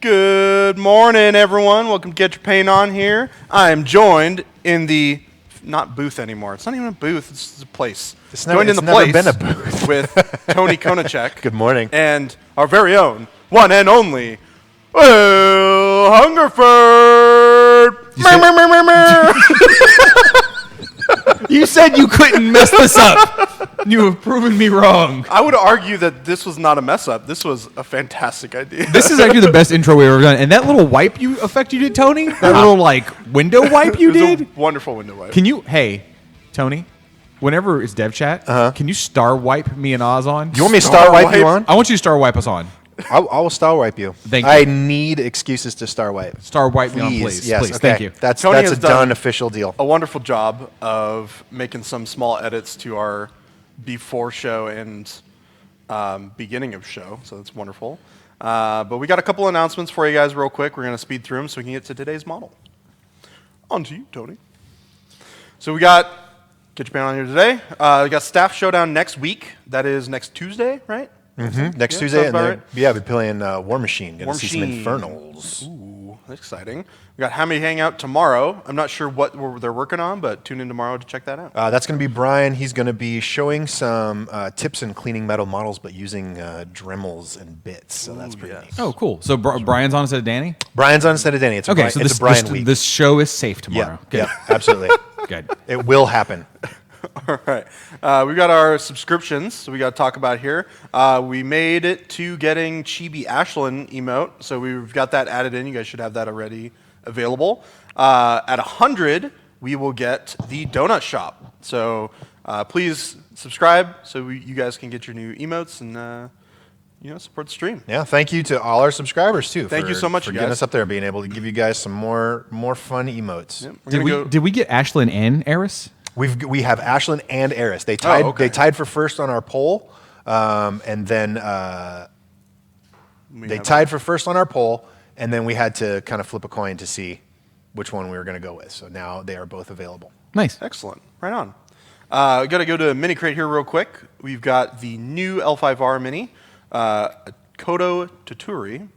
Good morning, everyone. Welcome to Get Your Paint On here. I am joined in the, not booth anymore. It's not even a booth. It's a place. It's never been a booth. With Tony Konachek. Good morning. And our very own, one and only, Will Hungerford. You said you couldn't mess this up. You have proven me wrong. I would argue that this was not a mess up. This was a fantastic idea. This is actually the best intro we've ever done. And that little wipe effect you did, Tony, that little window wipe you did. A wonderful window wipe. Can you, hey, Tony, whenever it's dev chat, can you star wipe me and Oz on? You want me to star wipe you on? I want you to star wipe us on. I will star wipe you. Thank you. I need excuses to star wipe. Star wipe me on, please. Yes, please. okay. Thank you. That's Tony a has done official deal. A wonderful job of making some small edits to our before show and beginning of show, so that's wonderful. But we got a couple announcements for you guys real quick. We're going to speed through them so we can get to today's model. On to you, Tony. So we got Get Your Paint On here today. We got Staff Showdown next week. That is next Tuesday, right? Mm-hmm. Next Tuesday, and we're playing War Machine. Going to see some Infernals. Ooh, that's exciting. We got Hammy Hangout tomorrow. I'm not sure what they're working on, but tune in tomorrow to check that out. That's going to be Brian. He's going to be showing some tips in cleaning metal models, but using Dremels and bits. So that's pretty neat. Oh, cool. So Brian's on instead of Danny? Brian's on instead of Danny. It's okay, Brian, so it's a Brian week. This show is safe tomorrow. Yeah, Good. yeah, absolutely. Good. It will happen. All right. We got our subscriptions, so we got to talk about here. We made it to getting Chibi Ashland emote, so we've got that added in. You guys should have that already available. At 100, we will get the donut shop. So please subscribe so you guys can get your new emotes and support the stream. Yeah, thank you to all our subscribers too. Thank you so much, for you getting guys. us up there, and being able to give you guys some more fun emotes. Yep. Did we get Ashland and Eris? We have Ashland and Eris. They tied. okay. They tied for first on our poll, and then they tied for first on our poll, and then we had to kind of flip a coin to see which one we were going to go with. So now they are both available. Nice. Excellent. Right on. We got to go to Mini Crate here real quick. We've got the new L5R Mini, Kodo Taturi,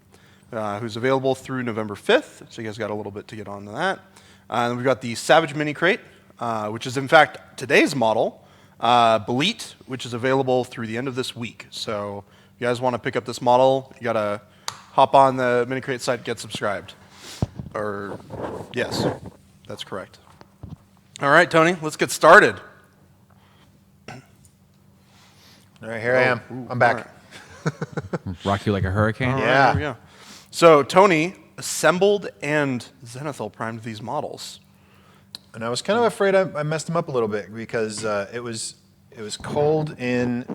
who's available through November 5th. So you guys got a little bit to get on to that. And we've got the Savage Mini Crate, which is in fact today's model, Belit, which is available through the end of this week. So if you guys want to pick up this model, you got to hop on the Mini Crate site, get subscribed. Or, yes, that's correct. All right, Tony, let's get started. All right, here I am. I'm back. Right. Rock you like a hurricane? All right, Yeah. here we go. So Tony assembled and zenithal primed these models. And I was kind of afraid I messed them up a little bit because it was cold in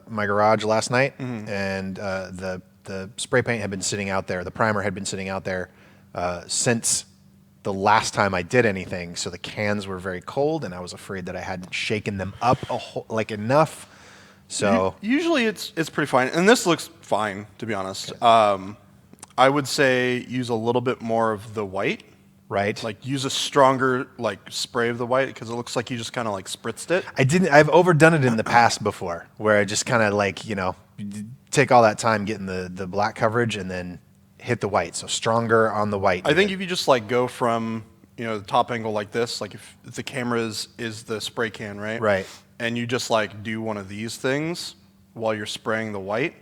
my garage last night, and the spray paint had been sitting out there. The primer had been sitting out there since the last time I did anything. So the cans were very cold, and I was afraid that I hadn't shaken them up enough. So Usually it's pretty fine, and this looks fine, to be honest. I would say use a little bit more of the white. right, Like use a stronger spray of the white because it looks like you just kind of spritzed it. I've overdone it in the past before, where I just kind of take all that time getting the black coverage and then hit the white. So stronger on the white. I think if you just go from the top angle like this, like if the camera is the spray can, right? Right. And you just do one of these things while you're spraying the white,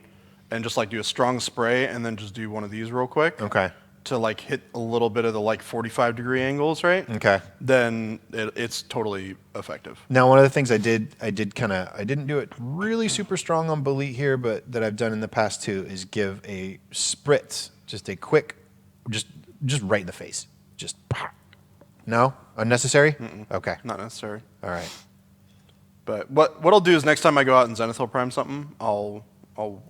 and just do a strong spray, and then just do one of these real quick. Okay. To hit a little bit of the 45-degree angles, right? Okay. Then it's totally effective. Now, one of the things I didn't do it really super strong on Belit here, but that I've done in the past too, is give a spritz, just a quick, just right in the face. Just, no? Unnecessary? Okay. Not necessary. All right. But what I'll do is next time I go out and zenithal prime something, I'll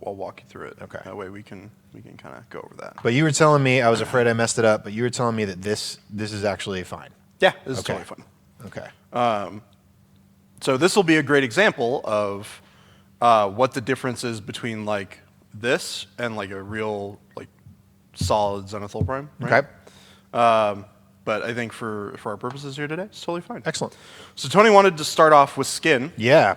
walk you through it. Okay. That way we can kind of go over that. But you were telling me, I was afraid I messed it up, but you were telling me that this is actually fine. Yeah, this is Okay. totally fun. Okay. So this will be a great example of what the difference is between this and a real solid zenithal prime. Right? Okay. But I think for our purposes here today, it's totally fine. Excellent. So Tony wanted to start off with skin. Yeah.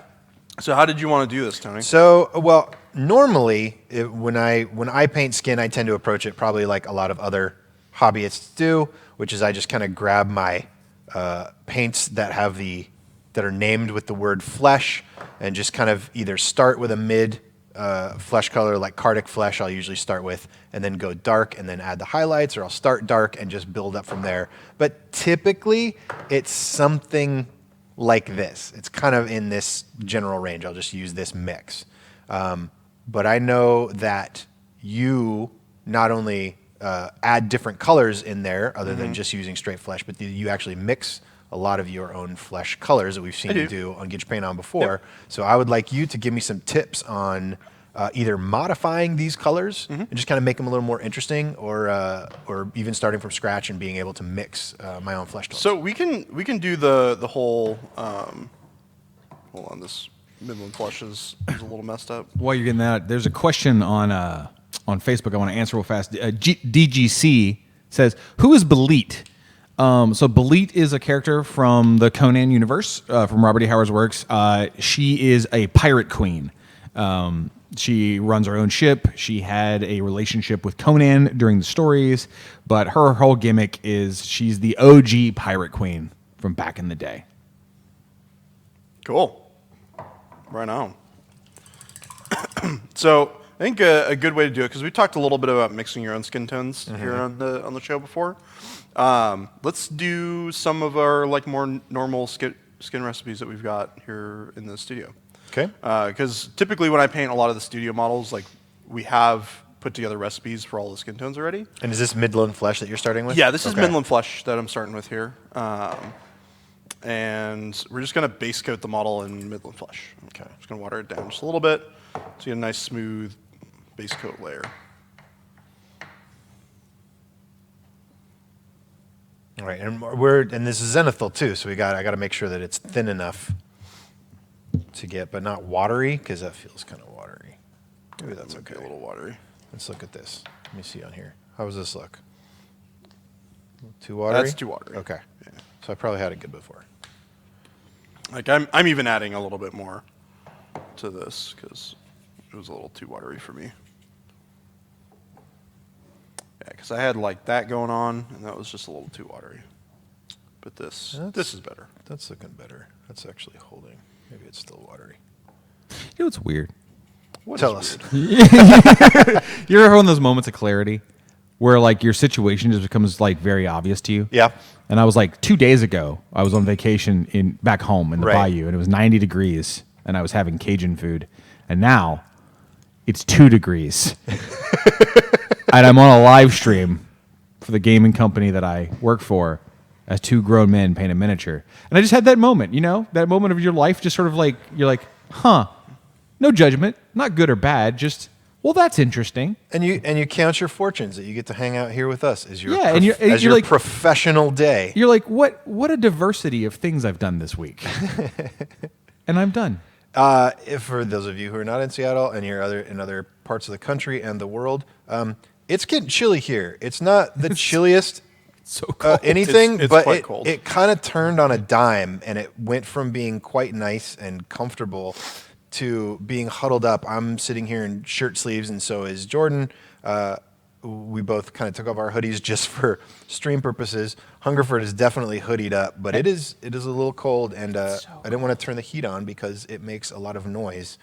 So how did you want to do this, Tony? So, well, Normally, when I paint skin, I tend to approach it probably like a lot of other hobbyists do, which is I just kind of grab my paints that are named with the word flesh, and just kind of either start with a mid flesh color like Cardic Flesh I'll usually start with, and then go dark and then add the highlights, or I'll start dark and just build up from there. But typically, it's something like this. It's kind of in this general range. I'll just use this mix. But I know that you not only add different colors in there other than just using straight flesh, but you actually mix a lot of your own flesh colors that we've seen you do on Get Your Paint On before. Yep. So I would like you to give me some tips on either modifying these colors and just kind of make them a little more interesting, or even starting from scratch and being able to mix my own flesh tones. So we can do the whole. Hold on, this Midland flush is a little messed up. While you're getting that, there's a question on Facebook I want to answer real fast. DGC says, "Who is Belit?" So Belit is a character from the Conan universe, from Robert E. Howard's works. She is a pirate queen. She runs her own ship. She had a relationship with Conan during the stories, but her whole gimmick is she's the OG pirate queen from back in the day. Cool. Right on. So I think a good way to do it, because we talked a little bit about mixing your own skin tones here on the show before. Let's do some of our more normal skin recipes that we've got here in the studio. Okay. Because typically when I paint a lot of the studio models, we have put together recipes for all the skin tones already. And is this Midland Flesh that you're starting with? Yeah, this is Midland Flesh that I'm starting with here. And we're just going to base coat the model in Midland Flesh. Okay. Just going to water it down just a little bit so you get a nice smooth base coat layer. All right, and this is zenithal too, so I got to make sure that it's thin enough to get, but not watery, because that feels kind of watery. Maybe that's okay. A little watery. Let's look at this. Let me see on here. How does this look? Too watery? That's too watery. Okay. Yeah. So I probably had it good before. I'm even adding a little bit more to this because it was a little too watery for me. Yeah, because I had that going on, and that was just a little too watery. But this is better. That's looking better. That's actually holding. Maybe it's still watery. You know what's weird? Tell us. You ever have one of those moments of clarity where your situation just becomes very obvious to you? Yeah. And I was 2 days ago, I was on vacation back home in the bayou, and it was 90 degrees, and I was having Cajun food. And now it's 2 degrees. And I'm on a live stream for the gaming company that I work for as 2 grown men paint a miniature. And I just had that moment, that moment of your life, just sort of you're like, huh, no judgment, not good or bad, just, well, that's interesting. And you count your fortunes that you get to hang out here with us as your your professional day. You're like, what a diversity of things I've done this week. And I'm done. For those of you who are not in Seattle and you're in other parts of the country and the world, it's getting chilly here. It's not the chilliest so cold. Anything, it's but quite cold. It kind of turned on a dime, and it went from being quite nice and comfortable to being huddled up. I'm sitting here in shirt sleeves, and so is Jordan. We both kind of took off our hoodies just for stream purposes. Hungerford is definitely hoodied up, but it is a little cold, and I didn't want to turn the heat on because it makes a lot of noise.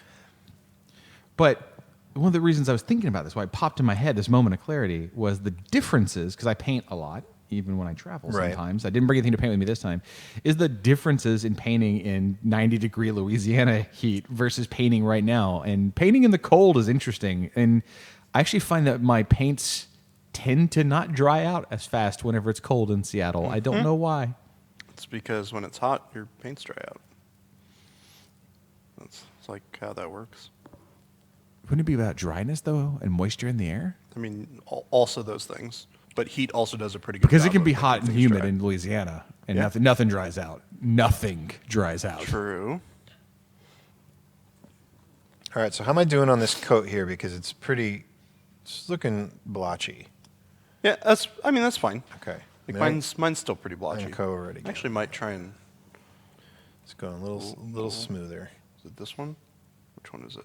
But one of the reasons I was thinking about this, why it popped in my head, this moment of clarity, was the differences, because I paint a lot, even when I travel sometimes. I didn't bring anything to paint with me this time, is the differences in painting in 90-degree Louisiana heat versus painting right now. And painting in the cold is interesting. And I actually find that my paints tend to not dry out as fast whenever it's cold in Seattle. I don't know why. It's because when it's hot, your paints dry out. It's how that works. Wouldn't it be about dryness, though, and moisture in the air? I mean, also those things. But heat also does a pretty good job. Because it can of be making hot and things humid dry. in Louisiana, and nothing dries out. Nothing dries out. True. All right, so how am I doing on this coat here? Because it's looking blotchy. Yeah, that's fine. Okay. Mine's still pretty blotchy. I'm go over it again. I actually might try and... It's going a little smoother. Is it this one? Which one is it?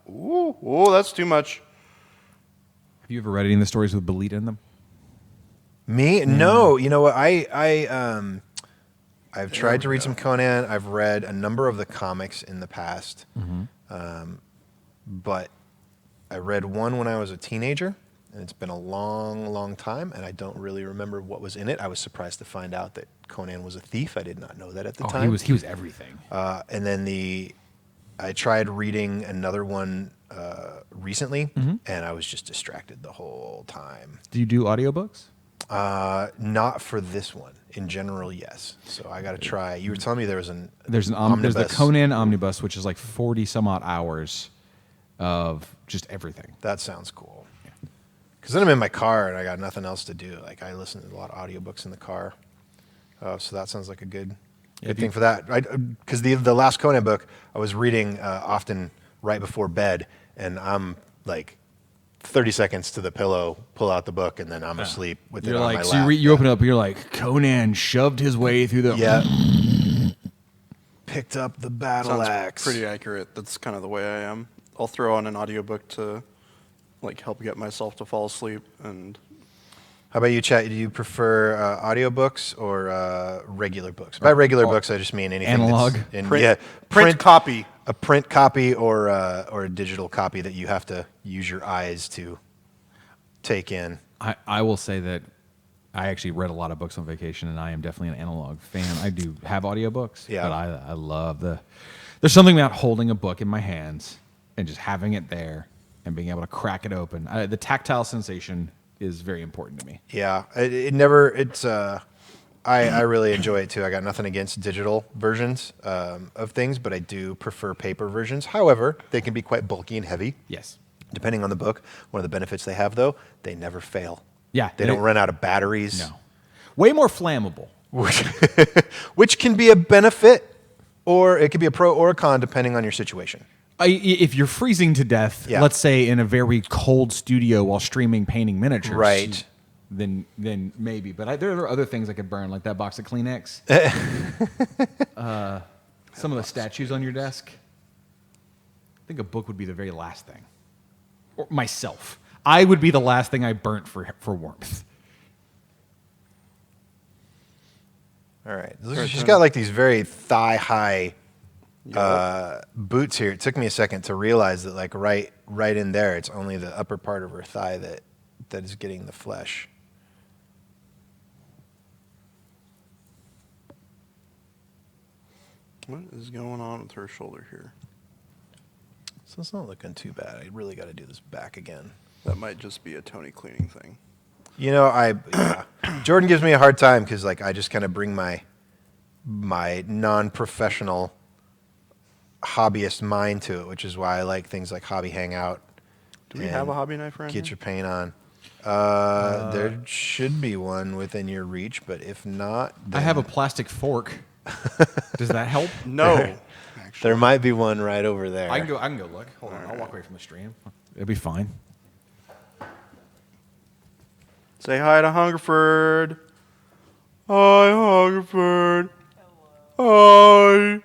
Ooh, that's too much. Have you ever read any of the stories with Belit in them? Me? No. You know what? I've tried to read some Conan. I've read a number of the comics in the past, but I read one when I was a teenager, and it's been a long, long time, and I don't really remember what was in it. I was surprised to find out that Conan was a thief. I did not know that at the time. He was everything. And then I tried reading another one recently, and I was just distracted the whole time. Do you do audiobooks? Not for this one. In general, yes. So I got to try. You were telling me there's There's the Conan omnibus, which is like 40 some odd hours of just everything. That sounds cool. Because then I'm in my car and I got nothing else to do. Like I listen to a lot of audiobooks in the car. So that sounds like a good thing for that. Because the last Conan book I was reading often right before bed, and I'm like 30 seconds to the pillow, pull out the book, and then I'm asleep with it on my lap. So you open it up, and you're like, Conan shoved his way through the... Yeah. Picked up the battle axe. Pretty accurate. That's kind of the way I am. I'll throw on an audiobook to like help get myself to fall asleep. And how about you, Chat? Do you prefer audiobooks or regular books? By regular books, I just mean anything analog. that's in print copy. A print copy or a digital copy that you have to use your eyes to take in. I will say that I actually read a lot of books on vacation, and I am definitely an analog fan. I do have audiobooks, but I love there's something about holding a book in my hands and just having it there and being able to crack it open. The tactile sensation is very important to me. Yeah, I really enjoy it too. I got nothing against digital versions of things, but I do prefer paper versions. However, they can be quite bulky and heavy. Yes. Depending on the book. One of the benefits they have, though, they never fail. Yeah. They don't run out of batteries. No. Way more flammable. Which can be a benefit, or it could be a pro or a con, depending on your situation. If you're freezing to death, let's say in a very cold studio while streaming painting miniatures, right? Then maybe. But there are other things I could burn, like that box of Kleenex. Some of the statues on your desk. I think a book would be the very last thing. Or myself. I would be the last thing I burnt for warmth. All right. She's got like these very thigh-high boots here. It took me a second to realize that like right in there, it's only the upper part of her thigh that is getting the flesh. What is going on with her shoulder here? So it's not looking too bad. I really got to do this back again. That might just be a Tony cleaning thing. You know, Jordan gives me a hard time because like I just kind of bring my non-professional hobbyist mind to it, which is why I like things like Hobby Hangout. Do we have a hobby knife around Get here? your paint on. There should be one within your reach, but if not, I have a plastic fork. Does that help? No. Actually. There might be one right over there. I can go look. Hold on, I'll walk away from the stream. It'll be fine. Say hi to Hungerford. Hi, Hungerford. Hello. Hi.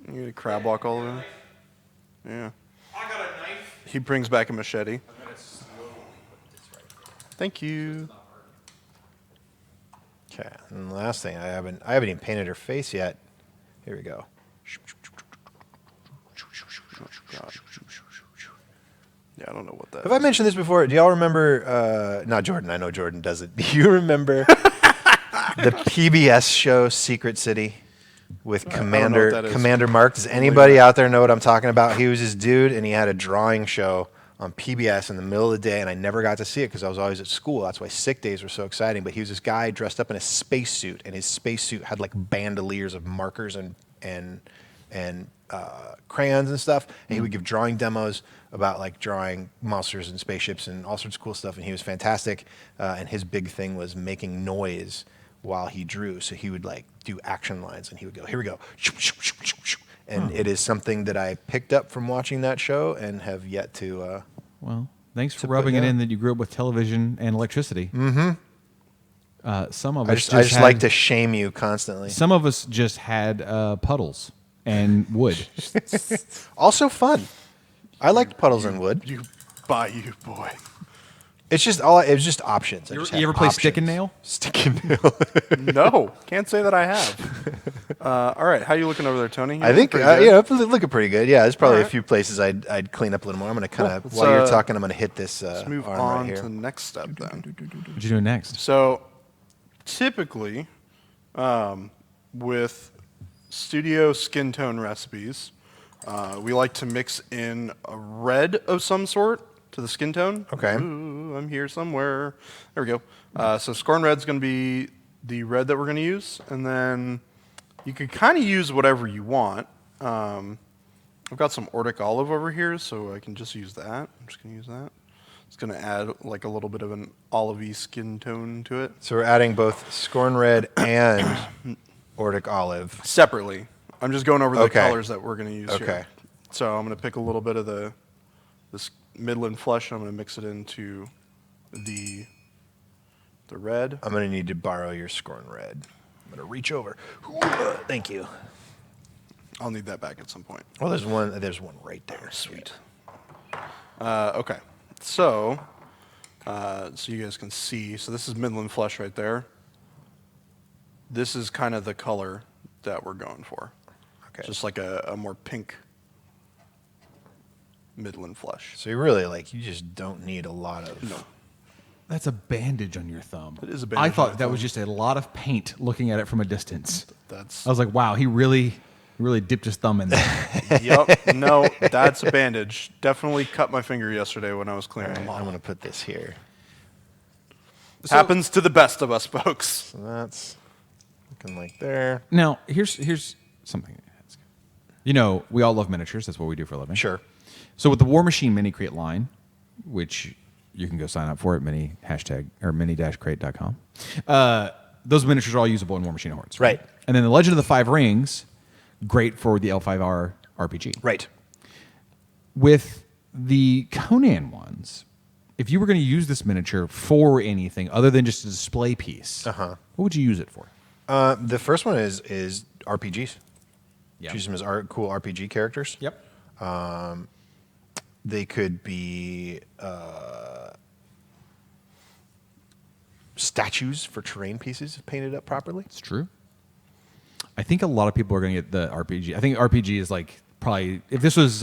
You get a crab walk all the way? Yeah. I got a knife. He brings back a machete. Thank you. Okay, and the last thing, I haven't even painted her face yet. Here we go. Yeah, I don't know what that Have I mentioned this before? Do y'all remember, not Jordan, I know Jordan does it. Do you remember the PBS show Secret City with Commander Mark? Does anybody out there know what I'm talking about? He was this dude, and he had a drawing show on PBS in the middle of the day, and I never got to see it because I was always at school. That's why sick days were so exciting. But he was this guy dressed up in a spacesuit, and his spacesuit had like bandoliers of markers and crayons and stuff. And he would give drawing demos about like drawing monsters and spaceships and all sorts of cool stuff. And he was fantastic. And his big thing was making noise while he drew. So he would like do action lines, and he would go, "Here we go." And it is something that I picked up from watching that show and have yet to. Well, thanks for rubbing it in that you grew up with television and electricity. Mm-hmm. Some of I us just like to shame you constantly. Some of us just had puddles and wood. Also fun. I liked puddles and wood. You Bayou boy. It's just all. It was just options. I You just ever- had you ever play options. stick and nail? Stick and nail. No, can't say that I have. All right, how you looking over there, Tony? You I think looking pretty yeah, good? it's looking pretty good. Yeah, there's probably All a right. few places I'd clean up a little more. I'm gonna kind of Cool. while you're Let's, talking, I'm gonna hit this Let's move arm on right to here. the next step then. What you doing next? So, typically, with studio skin tone recipes, we like to mix in a red of some sort to the skin tone. Okay. Ooh, I'm here somewhere. There we go. So Scorn Red's going to be the red that we're going to use, and then you can kind of use whatever you want. I've got some Ordic olive over here, so I can just use that. I'm just going to use that. It's going to add like a little bit of an olivey skin tone to it. So we're adding both Scorn Red and Ordic Olive. Separately. I'm just going over the Okay. colors that we're going to use Okay. here. So I'm going to pick a little bit of this Midland flush, and I'm going to mix it into the red. I'm gonna need to borrow your Scorn Red. I'm gonna reach over. Thank you. I'll need that back at some point. Well, there's one right there. Sweet. Okay. So you guys can see. So this is Midland flush right there. This is kind of the color that we're going for. Okay. Just like a more pink Midland flush. So you really you just don't need a lot of. No. That's a bandage on your thumb. It is a I bandage on thought my that was thumb. just a lot of paint looking at it from a distance. That's I was like, wow, he really dipped his thumb in there. Yep. No, that's a bandage. Definitely cut my finger yesterday when I was clearing the I'm model. gonna put this here. Happens to the best of us, folks. So that's looking like there. Now, here's something. You know, we all love miniatures. That's what we do for a living. Sure. So with the War Machine Mini Crate line, which you can go sign up for at mini-crate.com, those miniatures are all usable in War Machine Hordes. Right. And then the Legend of the Five Rings, great for the L5R RPG. Right. With the Conan ones, if you were going to use this miniature for anything other than just a display piece, what would you use it for? The first one is RPGs. Yeah. Use them as cool RPG characters. Yep. They could be statues for terrain pieces if painted up properly. It's true. I think a lot of people are going to get the RPG. I think RPG is probably, if this was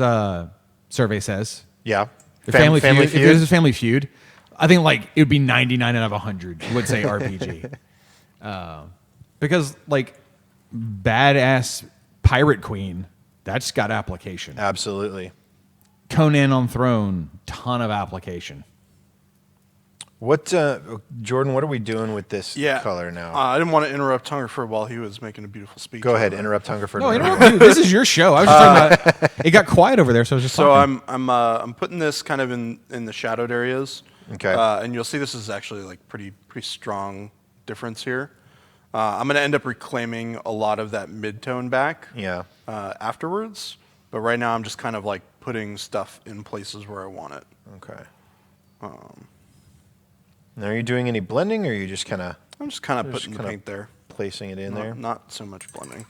Survey Says, Yeah. if Family Feud, if this is Family Feud, I think it would be 99 out of 100 would say RPG. Because badass pirate queen, that's got application. Absolutely. Conan on throne, ton of application. What, Jordan? What are we doing with this color now? I didn't want to interrupt Hungerford while he was making a beautiful speech. Go ahead, interrupt Hungerford. No, this is your show. I was just talking about. It got quiet over there, so I was just. So talking. I'm putting this kind of in the shadowed areas. Okay. And you'll see this is actually pretty strong difference here. I'm going to end up reclaiming a lot of that mid-tone back. Yeah. Afterwards, but right now I'm just kind of putting stuff in places where I want it. Okay. Now, are you doing any blending, or are you just kind of I'm just kind of Just putting the kinda paint there. placing it in there? Not so much blending.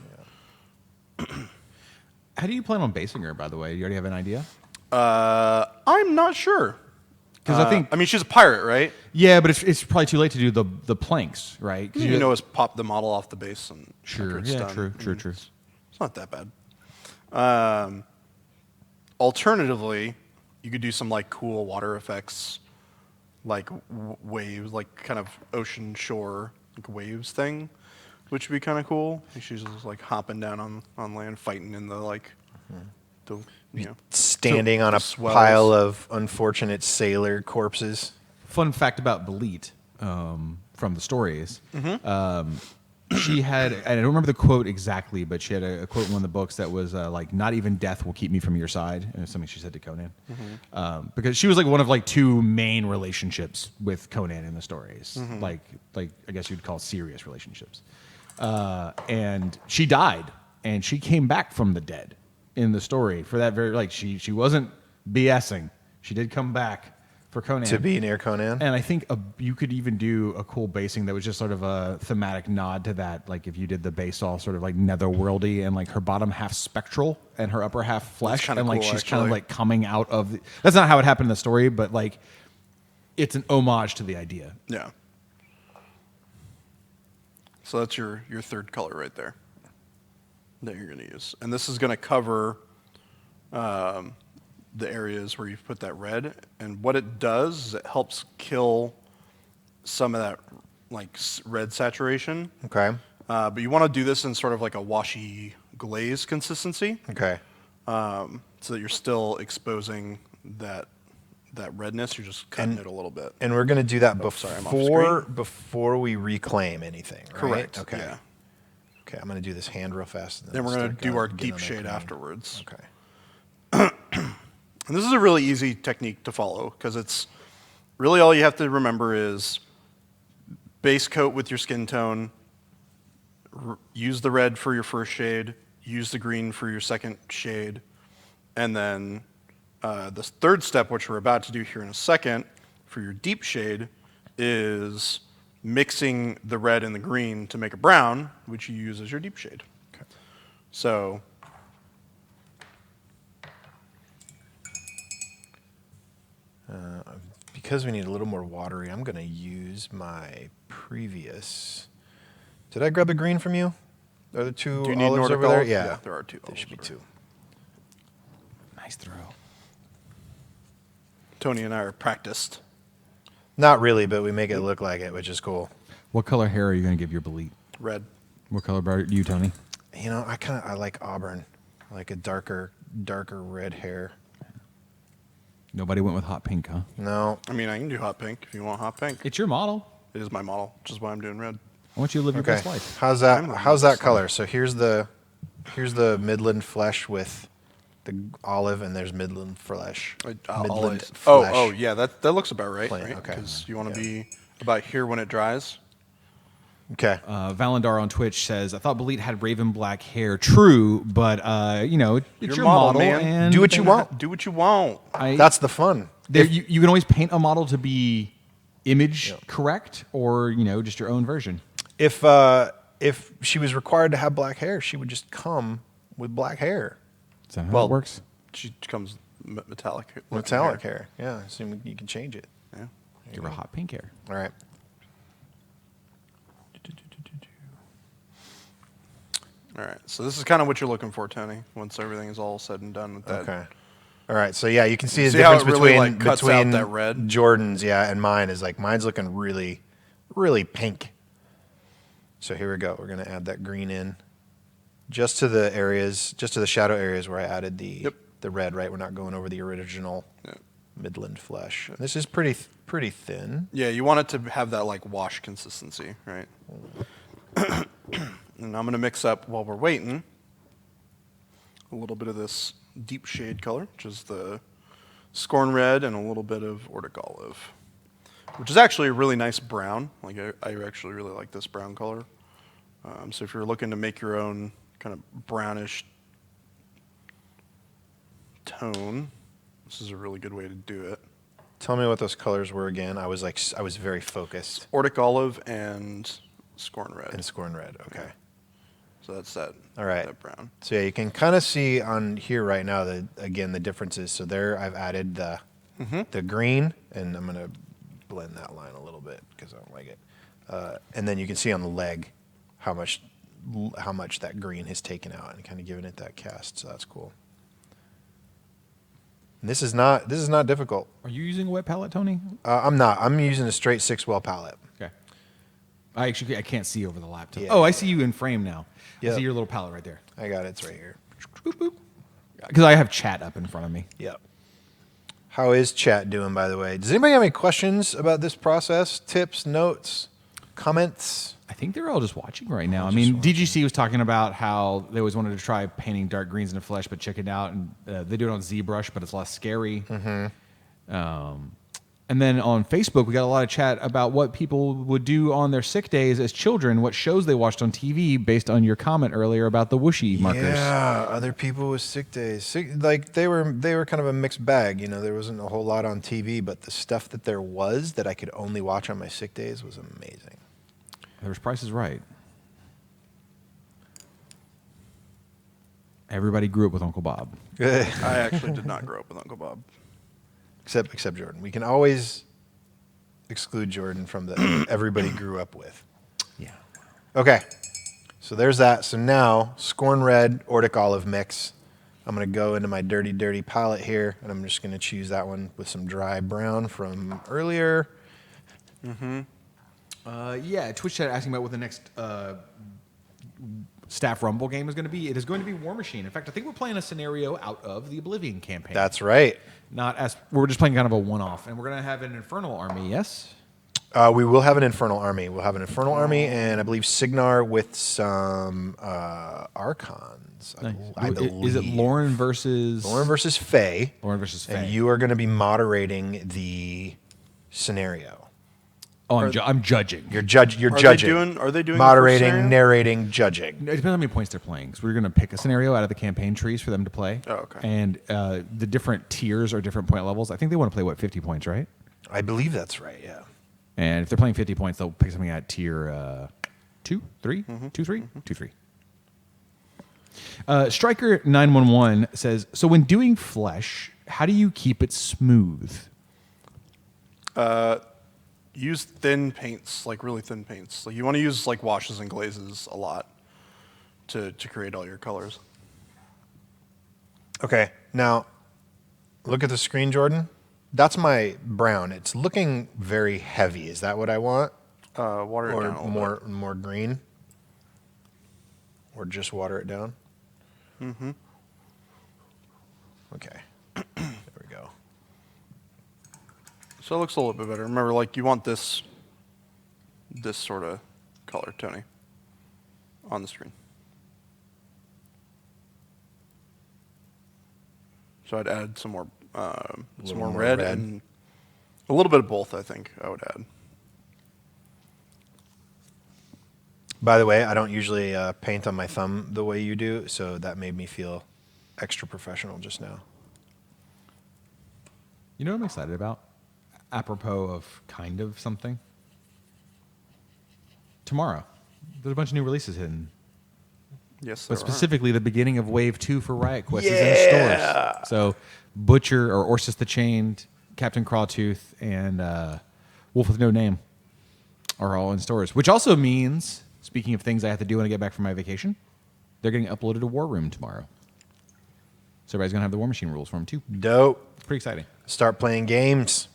How do you plan on basing her? By the way, you already have an idea? I'm not sure. Because I think. I mean, she's a pirate, right? Yeah, but it's probably too late to do the planks, right? 'Cause You know, is pop the model off the base and Sure. after it's Yeah. done. True. And It's not that bad. Alternatively, you could do some cool water effects, waves, kind of ocean shore waves thing, which would be kind of cool. She's just hopping down on land, fighting in the Standing on a swells. pile of unfortunate sailor corpses. Fun fact about Belit from the stories. She had, I don't remember the quote exactly, but she had a quote in one of the books that was "Not even death will keep me from your side," and it's something she said to Conan, because she was one of two main relationships with Conan in the stories, like I guess you'd call serious relationships, and she died, and she came back from the dead in the story for that very she wasn't BSing. She did come back for Conan. To be near Conan. And I think you could even do a cool basing that was just sort of a thematic nod to that. Like if you did the base all sort of like netherworldy and like her bottom half spectral and her upper half flesh. kinda And like cool, she's kind of actually. like coming out of that's not how it happened in the story, but like it's an homage to the idea. Yeah. So that's your third color right there that you're going to use. And this is going to cover the areas where you've put that red. And what it does is it helps kill some of that like red saturation. Okay. But you want to do this in sort of like a washy glaze consistency, Okay. so that you're still exposing that redness. You're just cutting it a little bit. And we're going to do that sorry, I'm off before we reclaim anything, right? Correct. Okay. Yeah. Okay, I'm going to do this hand real fast. And Then we're going to do our get deep on that shade green. afterwards. Okay. And this is a really easy technique to follow because it's really all you have to remember is base coat with your skin tone, use the red for your first shade, use the green for your second shade, and then the third step, which we're about to do here in a second, for your deep shade, is mixing the red and the green to make a brown, which you use as your deep shade. Okay. So Because we need a little more watery, I'm going to use my previous. Did I grab the green from you? Are there two do you need olives Nordic over there? olive? Yeah. There are two. There should be olives over two. Nice throw. Tony and I are practiced. Not really, but we make it look like it, which is cool. What color hair are you going to give your Belit? Red. What color are you, Tony? You know, I like auburn, I like a darker red hair. Nobody went with hot pink, huh? No. I mean, I can do hot pink if you want hot pink. It's your model. It is my model, which is why I'm doing red. I want you to live your Okay. best life. How's that? I'm How's that looking color? So here's the Midland flesh with the olive, and there's Midland flesh. Midland flesh. Oh, yeah, that looks about right, Plain, right? okay. Because you want to Yeah. be about here when it dries. Okay. Valendar on Twitch says, I thought Belit had raven black hair. True, but, it's your model, man. and Do what you want. Do what you want. That's the fun. You can always paint a model to be image correct or, just your own version. If she was required to have black hair, she would just come with black hair, Is that how it works? She comes metallic. looking metallic hair. Yeah, so you can change it. Yeah. Give her hot pink hair. All right. All right. So this is kind of what you're looking for, Tony, once everything is all said and done with that. Okay. All right. So yeah, you can see the See how difference it really, between like, cuts out between that red? Jordan's, yeah, and mine is like mine's looking really, really pink. So here we go. We're gonna add that green in, just to the areas, just to the shadow areas where I added the red. Right. We're not going over the original Midland flesh. This is pretty thin. Yeah, you want it to have that like wash consistency, right? And I'm going to mix up while we're waiting a little bit of this deep shade color, which is the Scorn Red, and a little bit of Ordic Olive, which is actually a really nice brown. Like I actually really like this brown color. So if you're looking to make your own kind of brownish tone, this is a really good way to do it. Tell me what those colors were again. I was very focused. Ordic Olive and Scorn Red. And Scorn Red. Okay. So that's that. All right. That brown. So yeah, you can kind of see on here right now the differences. So there, I've added the green, and I'm gonna blend that line a little bit because I don't like it. And then you can see on the leg how much that green has taken out and kind of given it that cast. So that's cool. And this is not difficult. Are you using a wet palette, Tony? I'm not. I'm using a straight 6-well palette. Okay. I can't see over the laptop. Yeah. Oh, I see you in frame now. I Yep. see your little palette right there. I got it. It's right here. Because I have chat up in front of me. Yep. How is chat doing, by the way? Does anybody have any questions about this process? Tips, notes, comments? I think they're all just watching right now. I mean, DGC was talking about how they always wanted to try painting dark greens into flesh, but chickened out, and they do it on ZBrush, but it's less scary. And then on Facebook, we got a lot of chat about what people would do on their sick days as children, what shows they watched on TV based on your comment earlier about the whooshy markers. Yeah, other people with sick days. Like they were kind of a mixed bag. You know, there wasn't a whole lot on TV, but the stuff that there was that I could only watch on my sick days was amazing. There was Price is Right. Everybody grew up with Uncle Bob. I actually did not grow up with Uncle Bob. Except Jordan. We can always exclude Jordan from the everybody grew up with. Yeah. Okay. So there's that. So now, Scorn Red, Ordic Olive mix. I'm going to go into my dirty, dirty palette here, and I'm just going to choose that one with some dry brown from earlier. Yeah, Twitch chat asking about what the next Staff Rumble game is going to be. It is going to be War Machine. In fact, I think we're playing a scenario out of the Oblivion campaign. That's right. We're just playing kind of a one-off, and we're going to have an Infernal army. Yes. We will have an Infernal army. We'll have an Infernal army, and I believe Signar with some Archons. I believe. Is it Lauren versus Faye? Lauren versus Faye. And you are going to be moderating the scenario. Oh, I'm judging. You're judging. Are they doing moderating, the first scenario? narrating, judging? It depends on how many points they're playing. So we're going to pick a scenario out of the campaign trees for them to play. Oh, okay. And the different tiers are different point levels. I think they want to play, 50 points, right? I believe that's right, yeah. And if they're playing 50 points, they'll pick something at tier 2, 3, 2, 3, 2, 3. Striker911 says, so when doing flesh, how do you keep it smooth? Use thin paints, like really thin paints. Like you want to use like washes and glazes a lot to create all your colors. Okay, now look at the screen, Jordan. That's my brown. It's looking very heavy. Is that what I want? Water it Or down a little bit. more green? Or just water it down? Mm-hmm. Okay. There we go. So it looks a little bit better. Remember, like you want this sort of color, Tony, on the screen. So I'd add some more red and a little bit of both. I think I would add. By the way, I don't usually paint on my thumb the way you do, so that made me feel extra professional just now. You know what I'm excited about? Apropos of kind of something. Tomorrow, there's a bunch of new releases hidden. Yes, But there are. specifically the beginning of Wave 2 for Riot Quest is in the stores. So Butcher or Orsus the Chained, Captain Crawtooth, and Wolf with No Name are all in stores. Which also means, speaking of things I have to do when I get back from my vacation, they're getting uploaded to War Room tomorrow. So everybody's going to have the War Machine rules for them too. Dope. It's pretty exciting. Start playing games.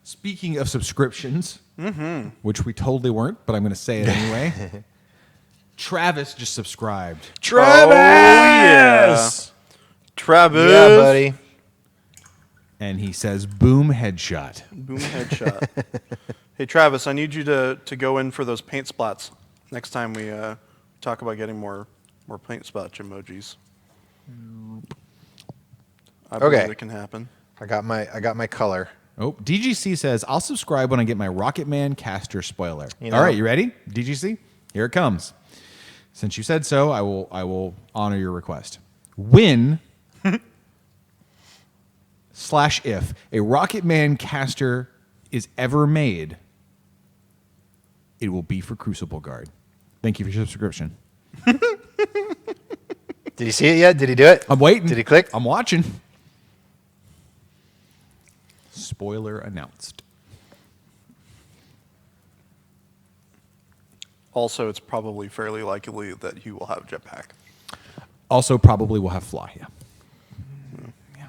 Speaking of subscriptions, which we totally weren't, but I'm going to say it anyway. Travis just subscribed. Travis! Travis. Yeah, buddy. And he says, boom, headshot. Boom headshot. Hey, Travis, I need you to go in for those paint splats next time we talk about getting more paint splotch emojis. I believe it can happen. I got my color. Oh, DGC says, I'll subscribe when I get my Rocket Man caster spoiler. You know- All right, you ready? DGC? Here it comes. Since you said so, I will honor your request. When / if a Rocket Man caster is ever made, it will be for Crucible Guard. Thank you for your subscription. Did he see it yet? Did he do it? I'm waiting. Did he click? I'm watching. Spoiler announced. Also, it's probably fairly likely that he will have jetpack. Also, probably will have fly. Yeah. Yeah.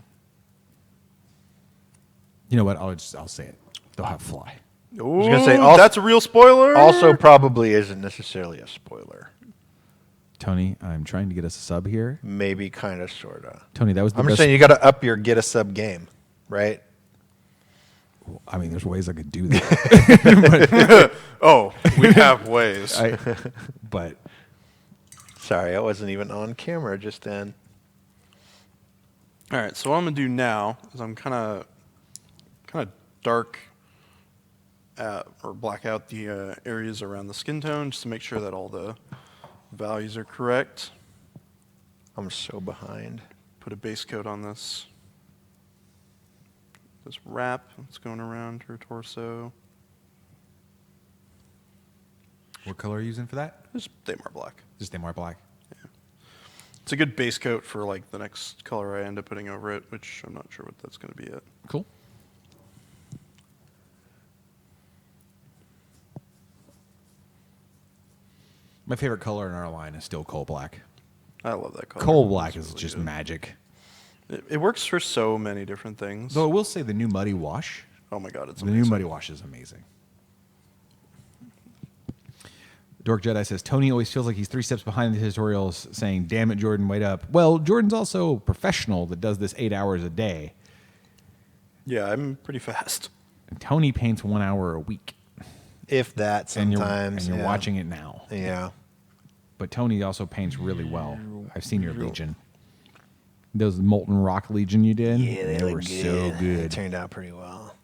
You know what? I'll say it. They'll have fly. Ooh, was gonna say, also- that's a real spoiler. Also, probably isn't necessarily a spoiler. Tony, I'm trying to get us a sub here. Maybe kind of, sort of. Tony, that was the I'm best. just saying you got to up your get a sub game, right? I mean, there's ways I could do that. Oh, we have ways. But Sorry, I wasn't even on camera just then. All right, so what I'm going to do now is I'm kind of kind of dark or black out the areas around the skin tone just to make sure that all the values are correct. I'm so behind. Put a base coat on this. This wrap that's going around her torso. What color are you using for that? Just Daymar black. Just Daymar black. It's a good base coat for like the next color I end up putting over it, which I'm not sure what that's going to be yet. Cool. My favorite color in our line is still coal black. I love that color. Coal black It's is really just good. magic. It works for so many different things. Though I will say the new Muddy Wash, Oh my god, it's the amazing. new Muddy Wash is amazing. Dork Jedi says, Tony always feels like he's 3 steps behind the tutorials saying, damn it, Jordan, wait up. Well, Jordan's also a professional that does this 8 hours a day. Yeah, I'm pretty fast. And Tony paints 1 hour a week. If that sometimes. And you're yeah. watching it now. Yeah. But Tony also paints really well. I've seen your Legion. Those Molten Rock Legion you did, they were so It good. turned out pretty well.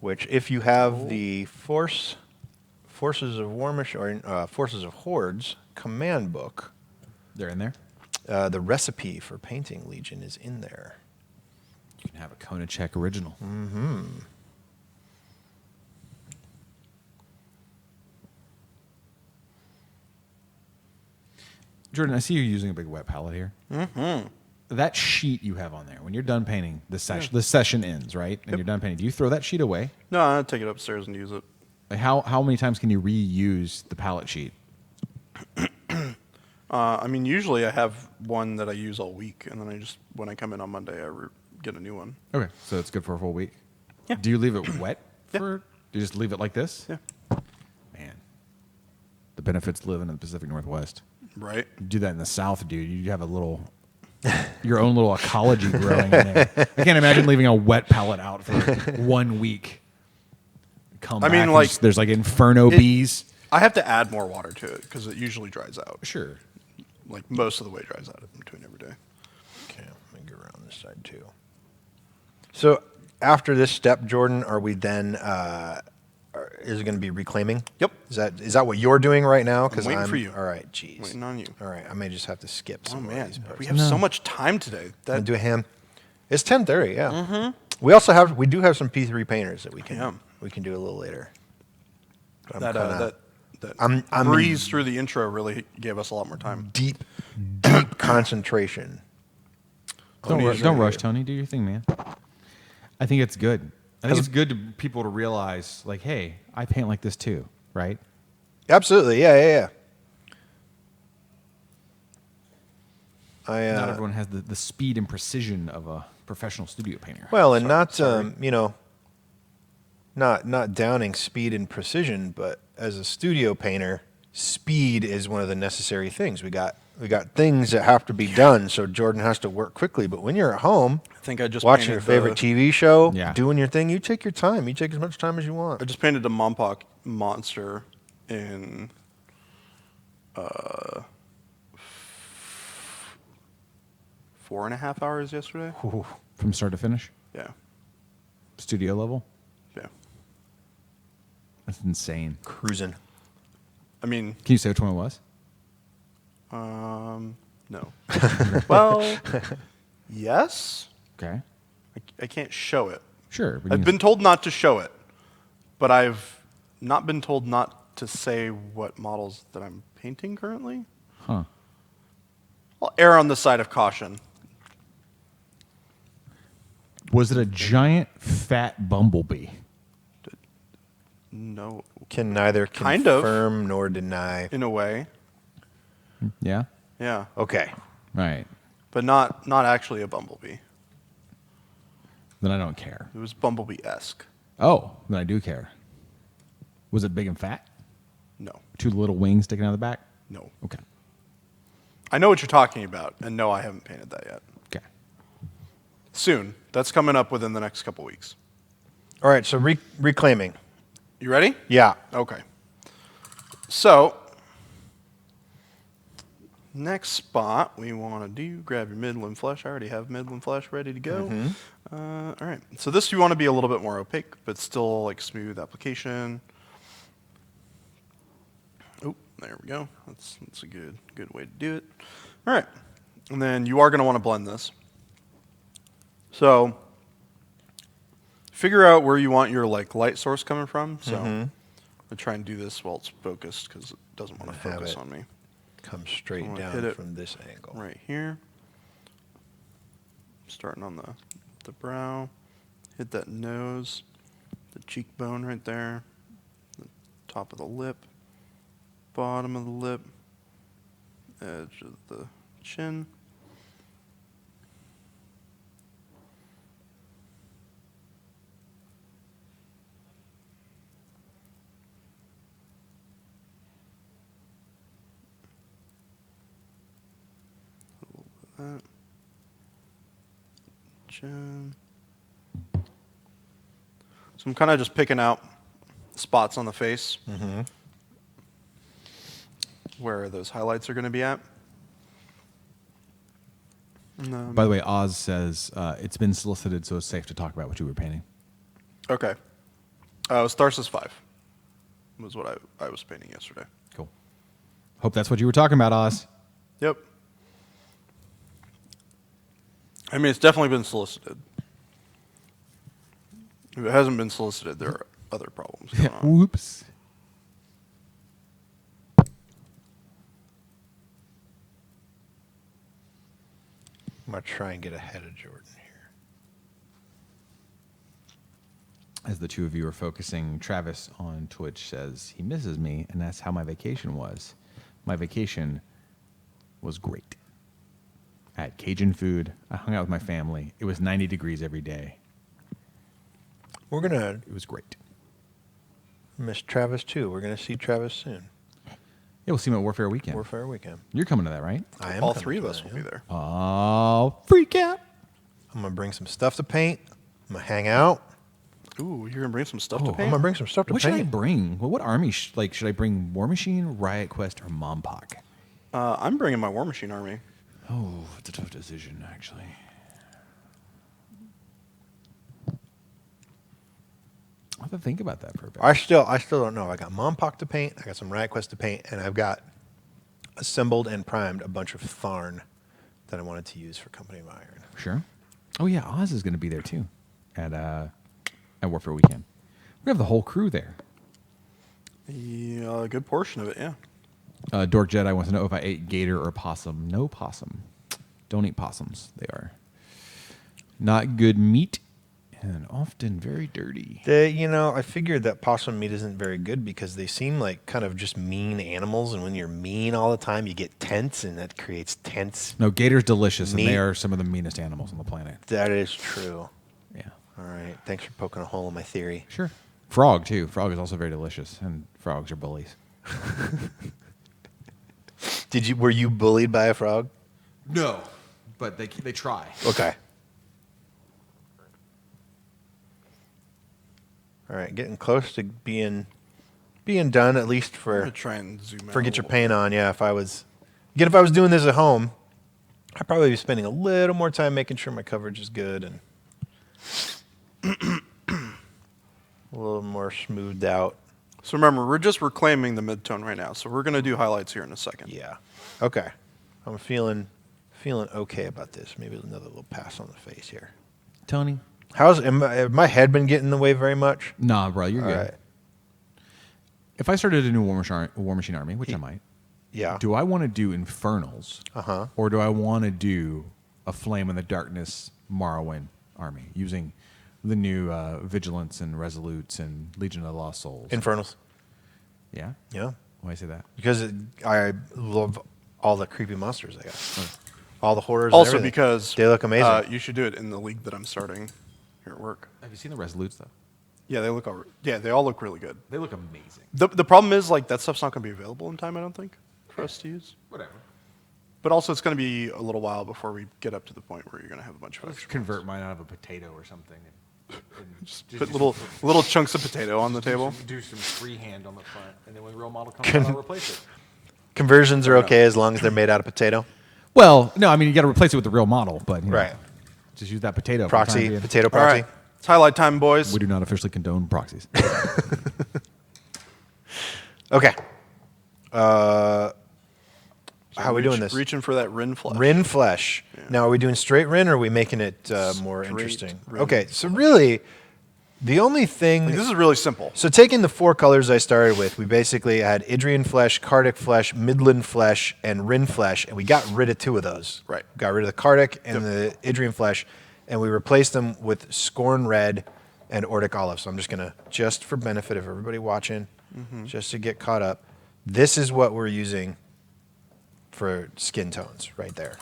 Which, if you have the Forces of Warmish or Forces of Hordes command book, They're in there. the recipe for painting Legion is in there. You can have a Konachek original. Jordan, I see you're using a big wet palette here. That sheet you have on there, when you're done painting, the session ends, right? And Yep. you're done painting. Do you throw that sheet away? No, I'll take it upstairs and use it. Like how many times can you reuse the palette sheet? I mean, usually I have one that I use all week, and then I just, when I come in on Monday, I get a new one. Okay, so it's good for a full week. Yeah. Do you leave it wet for? Do you just leave it like this? Yeah. Man, the benefits living in the Pacific Northwest. Right? You do that in the South, dude. You have a little, your own little ecology growing in there. I can't imagine leaving a wet palette out for 1 week. Come I back mean, and like, just- there's like inferno bees. I have to add more water to it because it usually dries out. Sure. Like most of the way dries out in between every day. Okay, let me get around this side too. So after this step, Jordan, are we then? Is it going to be reclaiming? Yep. Is that what you're doing right now? I'm waiting for you. All right, jeez. Waiting on you. All right, I may just have to skip Oh some of man, these parts. we have so much time today. Wanna That do a hand. It's 10:30. Yeah. We do have some P3 painters that we can do a little later. But I'm that breeze through the intro really gave us a lot more time. deep concentration. Don't rush, Tony. Do your thing, man. I think it's good. I think it's good to people to realize, like, hey, I paint like this too, right? Absolutely. Yeah. Not everyone has the speed and precision of a professional studio painter. Well, and not downing speed and precision, but as a studio painter, speed is one of the necessary things. We got things that have to be done, so Jordan has to work quickly. But when you're at home, I think I just watching your painted favorite TV show, Yeah. doing your thing, you take your time. You take as much time as you want. I just painted a Mompoc monster in 4.5 hours yesterday. From start to finish, Yeah, studio level. yeah. That's insane. Cruising. I mean, Can you say which one it was? no. Well, yes. Okay. I can't show it. Sure. but you I've can- been told not to show it, but I've not been told not to say what models that I'm painting currently. Huh. I'll err on the side of caution. Was it a giant fat bumblebee? No, Can neither Kind of. confirm nor deny. in a way, Yeah. yeah, Okay. Right. but not actually a bumblebee. Then I don't care. It was bumblebee-esque. Oh, then I do care. Was it big and fat? No, 2 little wings sticking out of the back? no. Okay. I know what you're talking about, and no, I haven't painted that yet. Okay. Soon. That's coming up within the next couple weeks. All right. So reclaiming. You ready? Yeah. Okay. So, Next spot we want to do, grab your Midland flesh. I already have Midland flesh ready to go. All right. So this you want to be a little bit more opaque, but still like smooth application. Oh, there we go. That's a good way to do it. All right. And then you are going to want to blend this. So figure out where you want your like light source coming from. So I'm gonna try and do this while it's focused because it doesn't want to focus on me. Come straight hit down it from this angle. Right here. Starting on the brow. Hit that nose, the cheekbone right there, the top of the lip, bottom of the lip, edge of the chin. That. Chin. So I'm kind of just picking out spots on the face where those highlights are going to be at. By the way, Oz says it's been solicited, so it's safe to talk about what you were painting. Okay. Starsis 5 was what I was painting yesterday. Cool. Hope that's what you were talking about, Oz. Yep. I mean, it's definitely been solicited. If it hasn't been solicited, there are other problems going on. Whoops. I'm going to try and get ahead of Jordan here. As the two of you are focusing, Travis on Twitch says he misses me, and that's how my vacation was. My vacation was great. I had Cajun food. I hung out with my family. It was 90 degrees every day. We're going to It was great. miss Travis, too. We're going to see Travis soon. Yeah, we'll see him at Warfare Weekend. Warfare Weekend. You're coming to that, right? I am All coming three of to us that, will be there. Oh, freak out. I'm going to bring some stuff to paint. I'm going to hang out. Ooh, you're going to bring some stuff to Oh, I'm paint? going to bring some stuff to What should I paint. bring? Well, what army? Should I bring War Machine, Riot Quest, or Mompok? I'm bringing my War Machine army. Oh, it's a tough decision, actually. I'll have to think about that for a bit. I still don't know. I got Mompok to paint. I got some Riot Quest to paint, and I've got assembled and primed a bunch of Tharn that I wanted to use for Company of Iron. Sure. Oh yeah, Oz is going to be there too, at Warfare Weekend. We have the whole crew there. Yeah, a good portion of it, yeah. Dork Jedi wants to know if I ate gator or possum. No possum. Don't eat possums. They are not good meat and often very dirty. I figured that possum meat isn't very good because they seem like kind of just mean animals, and when you're mean all the time, you get tense, and that creates tense. No, gator's delicious, and Meat. they are some of the meanest animals on the planet. That is true. Yeah. All right. Thanks for poking a hole in my theory. Sure. Frog, too. Frog is also very delicious, and frogs are bullies. Were you bullied by a frog? No, but they try. Okay. All right, getting close to being done, at least I'm for going to try and zoom out. get a your little paint on. Yeah, if I was doing this at home, I'd probably be spending a little more time making sure my coverage is good and a little more smoothed out. So remember, we're just reclaiming the midtone right now, so we're going to do highlights here in a second. Yeah. Okay. I'm feeling okay about this. Maybe another little pass on the face here. Tony? Have my head been getting in the way very much? Nah, bro, you're All good. right. If I started a new War Machine army, which I might, Yeah. do I want to do Infernals? Uh-huh. Or do I want to do a Flame in the Darkness Morrowind army using the new Vigilance and Resolutes and Legion of the Lost Souls? Infernals. Yeah? Yeah. Why I say that? Because I love all the creepy monsters they got. All the horrors. and Also, everything. because they look amazing. you should do it in the league that I'm starting here at work. Have you seen the Resolutes, though? Yeah, they all look really good. They look amazing. The problem is like that stuff's not going to be available in time, I don't think, for us to use. Whatever. But also, it's going to be a little while before we get up to the point where you're going to have a bunch of Let's extra convert mine out of a potato or something. And just Put little chunks of potato on the table. Do some freehand on the front, and then when the real model comes out, I'll replace it. Conversions are okay as long as they're made out of potato. Well, no, I mean you got to replace it with the real model, but you know, Right. just use that potato for the time Proxy, being. potato All proxy. right. It's highlight time, boys. We do not officially condone proxies. Okay. How are we doing this? Reaching for that Rin flesh. Rin flesh. Now, are we doing straight Rin, or are we making it more Straight interesting? Rin. Okay, so really, the only thing... Like, this is really simple. So taking the 4 colors I started with, we basically had Idrian flesh, Kardic flesh, Midland flesh, and Rin flesh, and we got rid of 2 of those. Right. Got rid of the Kardic and the Idrian flesh, and we replaced them with Scorn red and Ordic olive. So I'm just going to, just for benefit of everybody watching, just to get caught up, this is what we're using for skin tones right there.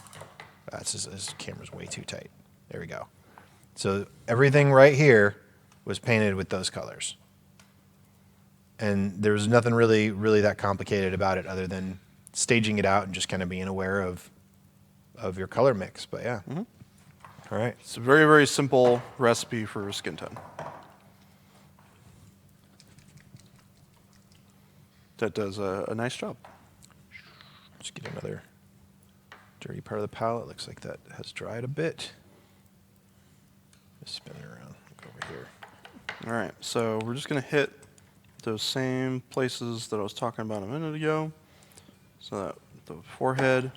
This camera's way too tight. There we go. So everything right here was painted with those colors. And there was nothing really that complicated about it other than staging it out and just kind of being aware of your color mix. But yeah. All right. It's a very, very simple recipe for skin tone. That does a nice job. Let's get another dirty part of the palette. Looks like that has dried a bit. Just spin it around. Look over here. All right, so we're just going to hit those same places that I was talking about a minute ago. So that the forehead,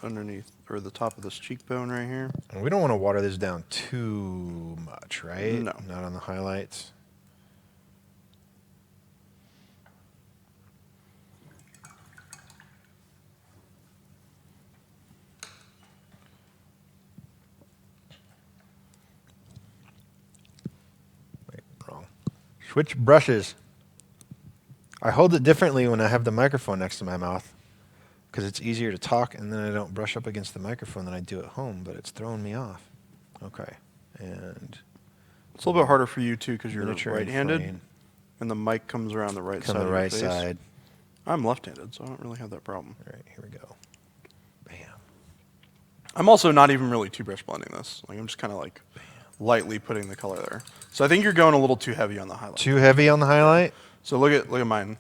underneath, or the top of this cheekbone right here. And we don't want to water this down too much, right? No. Not on the highlights. Wait, wrong. Switch brushes. I hold it differently when I have the microphone next to my mouth because it's easier to talk and then I don't brush up against the microphone than I do at home, but it's throwing me off. Okay. And It's a little bit harder for you, too, because you're miniature right-handed, frame. and the mic comes around the right Come side the of right your face. side. I'm left-handed, so I don't really have that problem. All right, here we go. Bam. I'm also not even really two-brush blending this. Like, I'm just kind of like lightly putting the color there. So I think you're going a little too heavy on the highlight. Too heavy on the highlight? So look at mine.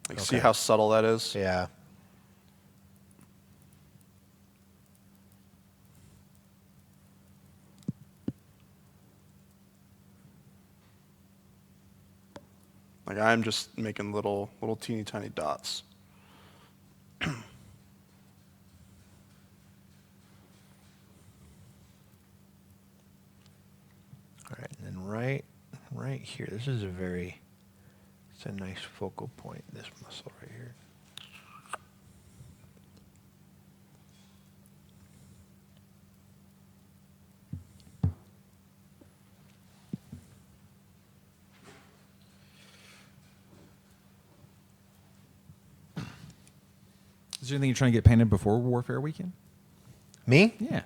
Like, see Okay. how subtle that is? Yeah. Like, I'm just making little teeny tiny dots. All right, and then right here. This is it's a nice focal point, this muscle right here. Is there anything you're trying to get painted before Warfare Weekend? Me? Yeah.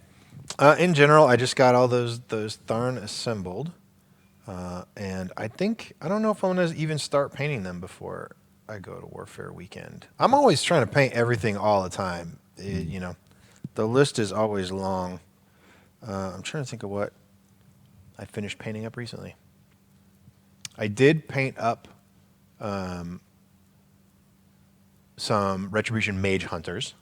In general, I just got all those Tharn assembled. And I don't know if I'm going to even start painting them before I go to Warfare Weekend. I'm always trying to paint everything all the time. The list is always long. I'm trying to think of what I finished painting up recently. I did paint up some Retribution Mage Hunters.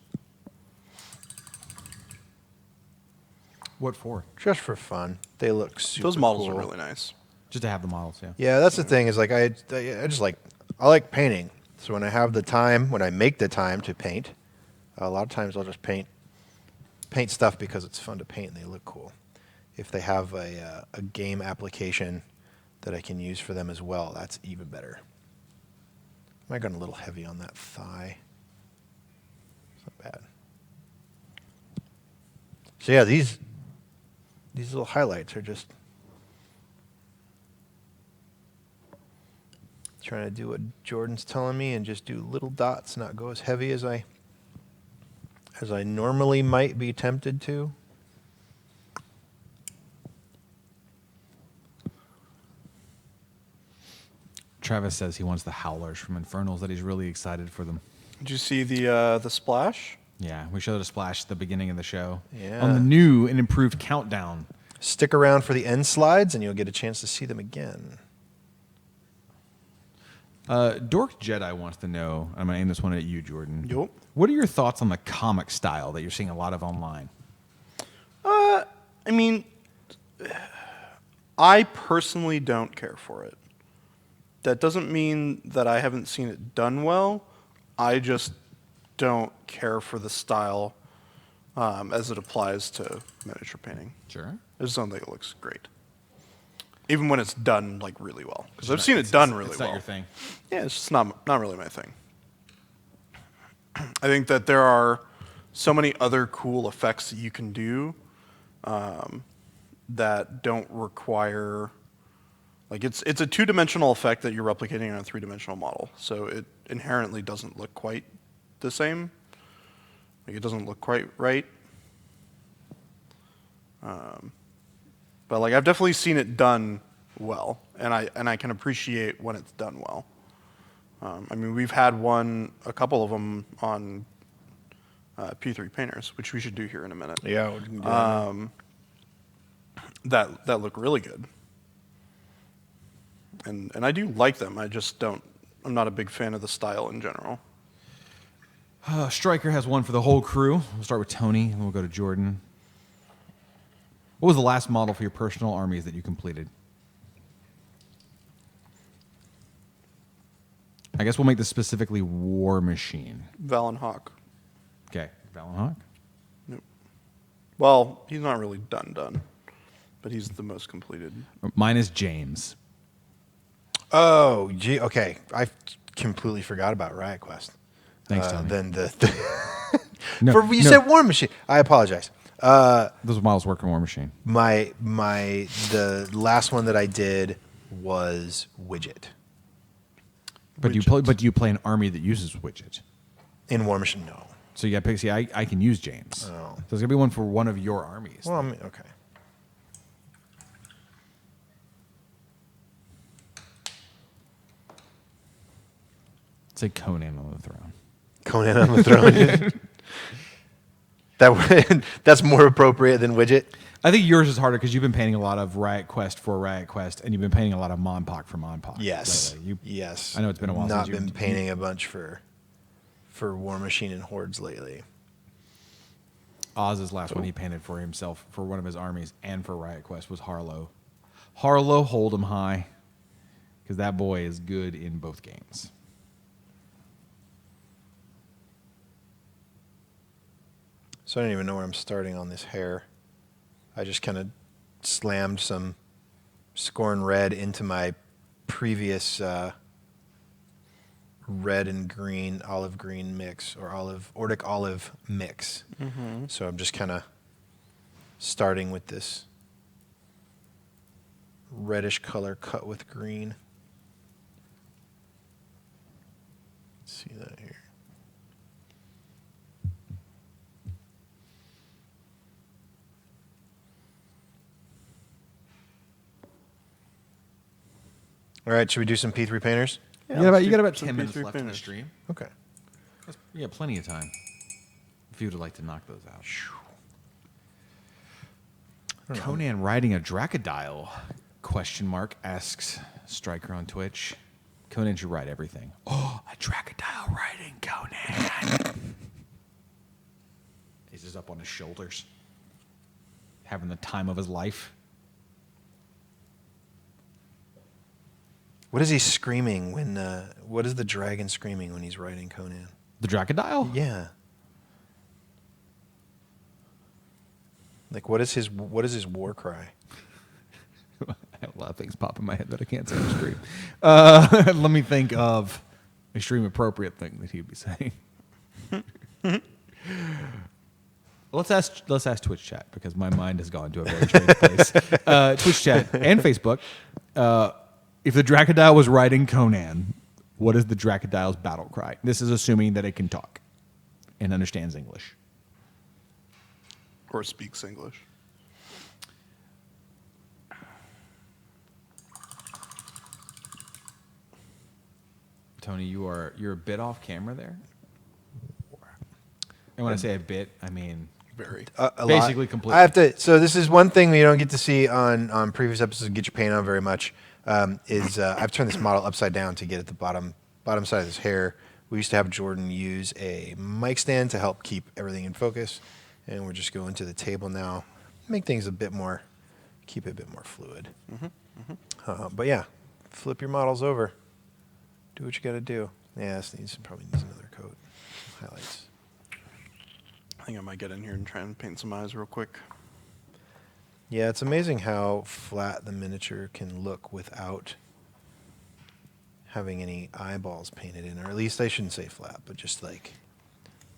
What for? Just for fun. They look super Those models cool. are really nice. Just to have the models, yeah. Yeah, that's the thing is like I just like I like painting. So when I have the time, when I make the time to paint, a lot of times I'll just paint stuff because it's fun to paint and they look cool. If they have a game application that I can use for them as well, that's even better. I got a little heavy on that thigh. It's not bad. So yeah, these little highlights are just trying to do what Jordan's telling me and just do little dots, not go as heavy as I normally might be tempted to. Travis says he wants the Howlers from Infernals, that he's really excited for them. Did you see the splash? Yeah, we showed a splash at the beginning of the show. Yeah. On the new and improved countdown. Stick around for the end slides and you'll get a chance to see them again. Dork Jedi wants to know. I'm gonna aim this one at you, Jordan. Yup. What are your thoughts on the comic style that you're seeing a lot of online? I mean, I personally don't care for it. That doesn't mean that I haven't seen it done well. I just don't care for the style as it applies to miniature painting. Sure. I just don't think it looks great, even when it's done like really well. Because I've seen it done really well. It's not your thing. Yeah, it's just not really my thing. I think that there are so many other cool effects that you can do that don't require, like it's a two-dimensional effect that you're replicating on a three-dimensional model, so it inherently doesn't look quite the same. Like it doesn't look quite right. But like I've definitely seen it done well, and I can appreciate when it's done well. I mean, we've had a couple of them on P3 Painters, which we should do here in a minute. Yeah. We can do that. That look really good, and I do like them. I just don't. I'm not a big fan of the style in general. Stryker has one for the whole crew. We'll start with Tony, and we'll go to Jordan. What was the last model for your personal armies that you completed? I guess we'll make this specifically War Machine. Valen Hawk. Okay, Valen Hawk. Nope. Well, he's not really done, but he's the most completed. Mine is James. Oh, gee. Okay. I completely forgot about Riot Quest. Thanks, Tony. Then No, you said War Machine. I apologize. Those are models working War Machine. The last one that I did was Widget But do you play an army that uses Widget? in War Machine. No. So you got to pick. See, I can use James. Oh. So there's gonna be one for one of your armies. Well, I mean, okay. Say Conan on the throne. Conan on the throne. That's more appropriate than Widget. I think yours is harder because you've been painting a lot of Riot Quest for Riot Quest, and you've been painting a lot of Monpok for Monpok. Yes. lately. Yes. I know it's been a while Not since been you've painting a bunch for War Machine and Hordes lately. Oz's last one he painted for himself for one of his armies and for Riot Quest was Harlow. Harlow, hold him high, because that boy is good in both games. So I don't even know where I'm starting on this hair. I just kind of slammed some Scorn Red into my previous red and green, olive green mix, or Ordic olive mix. Mm-hmm. So I'm just kind of starting with this reddish color cut with green. Let's see that here. All right, should we do some P3 painters? Yeah, you got about some 10 minutes P3 left in the painters. stream. Okay. Yeah, plenty of time. If you would like to knock those out. Conan riding a Dracodile? Question mark asks Stryker on Twitch. Conan should ride everything. Oh, a Dracodile riding Conan. He's just up on his shoulders, having the time of his life. What is he screaming when? What is the dragon screaming when he's riding Conan? The Dracodile? Yeah. Like, what is his war cry? I have a lot of things pop in my head that I can't say on stream. Let me think of a stream appropriate thing that he'd be saying. Let's ask Twitch chat because my mind has gone to a very strange place. Twitch chat and Facebook. If the Dracodile was riding Conan, what is the Dracodile's battle cry? This is assuming that it can talk and understands English. Or speaks English. Tony, you're a bit off camera there. And when I say a bit, I mean Very. basically lot. completely. I have to. So this is one thing we don't get to see on previous episodes of Get Your Paint On very much. is I've turned this model upside down to get at the bottom side of his hair. We used to have Jordan use a mic stand to help keep everything in focus, and we're just going to the table now, make things keep it a bit more fluid. But yeah, flip your models over. Do what you got to do. Yeah, this probably needs another coat. Highlights. I think I might get in here and try and paint some eyes real quick. Yeah, it's amazing how flat the miniature can look without having any eyeballs painted in, or at least I shouldn't say flat, but just like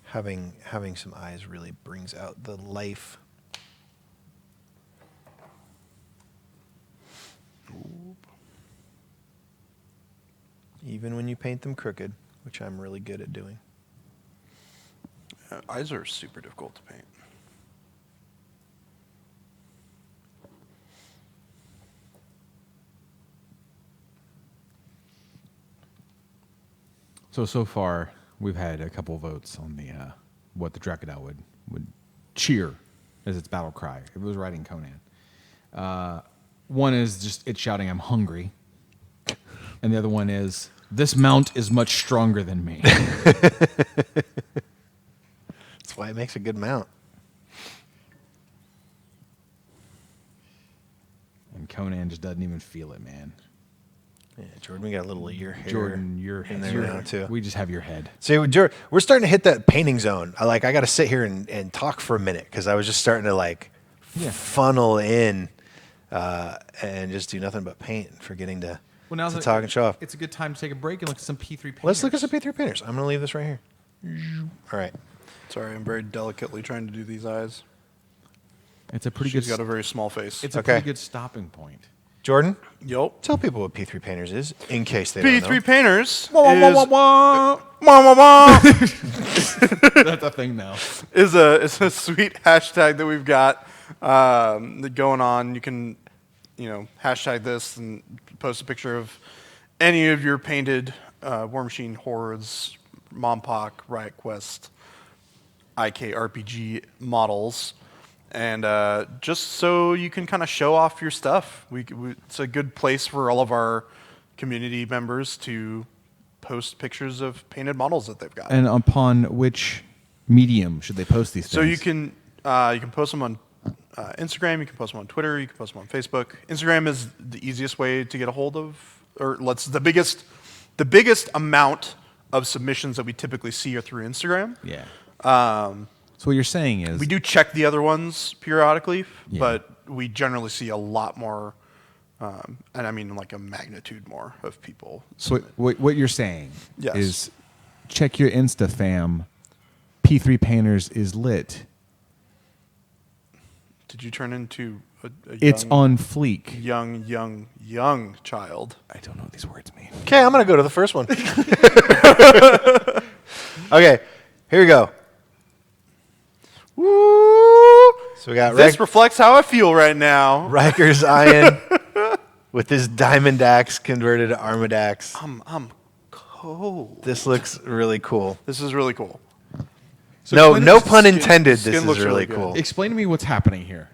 having some eyes really brings out the life. Even when you paint them crooked, which I'm really good at doing. Eyes are super difficult to paint. So far, we've had a couple votes on the what the Dracula would cheer as its battle cry if it was riding Conan. One is just it shouting, "I'm hungry," and the other one is, "This mount is much stronger than me." That's why it makes a good mount. And Conan just doesn't even feel it, man. Yeah, Jordan, we got a little of your hair. Jordan, your in there now too. We just have your head. See, Jordan, we're starting to hit that painting zone. I got to sit here and talk for a minute because I was just starting to funnel in and just do nothing but paint, forgetting to talk and show off. It's a good time to take a break and look at some P3 painters. Let's look at some P3 painters. I'm going to leave this right here. All right. Sorry, I'm very delicately trying to do these eyes. It's a pretty She's good. got a very small face. It's a Okay. pretty good stopping point. Jordan, Yup. tell people what P3 painters is in case they don't P3 know. Painters is That's a thing now. is a sweet hashtag that we've got going on. You can, hashtag this and post a picture of any of your painted War Machine Hordes, Mompoc, Riot Quest, IK RPG models, and just so you can kind of show off your stuff. It's a good place for all of our community members to post pictures of painted models that they've got. And upon which medium should they post these things? So you can post them on Instagram, you can post them on Twitter, you can post them on Facebook. Instagram is the easiest way to get a hold of, the biggest amount of submissions that we typically see are through Instagram. Yeah. So what you're saying is We do check the other ones periodically, Yeah. but we generally see a lot more, and I mean like a magnitude more of people. So what you're saying Yes. is check your Insta fam. P3 Painters is lit. Did you turn into a It's young, on fleek. young child? I don't know what these words mean. Okay, I'm going to go to the first one. Okay, here we go. Woo! So we got This reflects how I feel right now. Riker's Iron with his Diamond Axe converted to Armored Axe. I'm cold. This looks really cool. This is really cool. So No explain- pun intended. skin This is looks really really good. cool. Explain to me what's happening here.